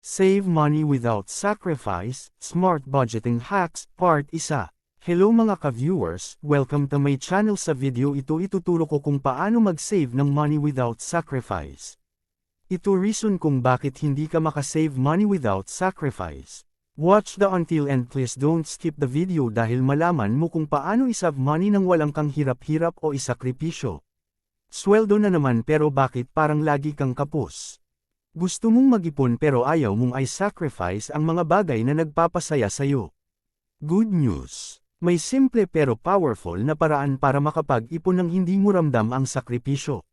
Save Money Without Sacrifice, Smart Budgeting Hacks, Part 1. Hello mga ka-viewers, welcome to my channel. Sa video ito ituturo ko kung paano mag-save ng money without sacrifice. Ito reason kung bakit hindi ka makasave money without sacrifice. Watch the until end, please don't skip the video dahil malaman mo kung paano isave money nang walang kang hirap-hirap o isakripisyo. Sweldo na naman pero bakit parang lagi kang kapos? Gusto mong mag-ipon pero ayaw mong i-sacrifice ang mga bagay na nagpapasaya sa'yo. Good news! May simple pero powerful na paraan para makapag-ipon ng hindi mo ramdam ang sakripisyo.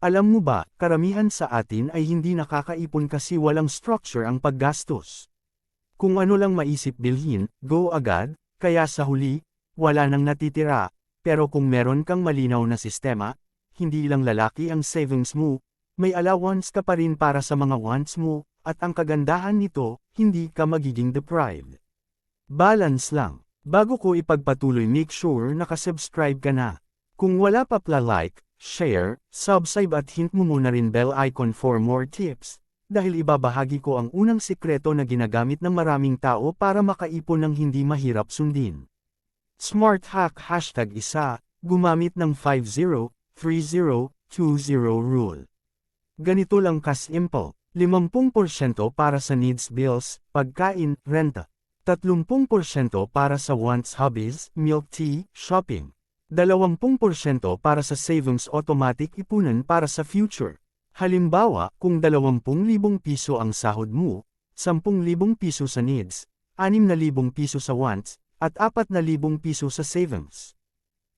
Alam mo ba, karamihan sa atin ay hindi nakakaipon kasi walang structure ang paggastos. Kung ano lang maisip bilhin, go agad, kaya sa huli, wala nang natitira, pero kung meron kang malinaw na sistema, hindi lang lalaki ang savings mo, may allowance ka pa rin para sa mga wants mo, at ang kagandahan nito, hindi ka magiging deprived. Balance lang. Bago ko ipagpatuloy, make sure nakasubscribe ka na. Kung wala pa like, share, subscribe at hint mo muna rin bell icon for more tips, dahil ibabahagi ko ang unang sikreto na ginagamit ng maraming tao para makaipon ng hindi mahirap sundin. Smart Hack #1, gumamit ng 50-30-20 rule. Ganito lang ka-simple, 50% para sa needs bills, pagkain, renta. 30% para sa wants hobbies, milk tea, shopping. 20% para sa savings automatic ipunan para sa future. Halimbawa, kung 20,000 piso ang sahod mo, 10,000 piso sa needs, 6,000 piso sa wants, at 4,000 piso sa savings.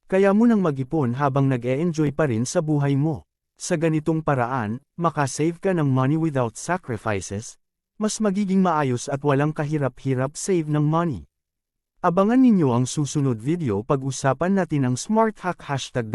Kaya mo nang mag-ipon habang nag-e-enjoy pa rin sa buhay mo. Sa ganitong paraan, makasave ka ng money without sacrifices, mas magiging maayos at walang kahirap-hirap save ng money. Abangan ninyo ang susunod video, pag-usapan natin ang Smart Hack #2.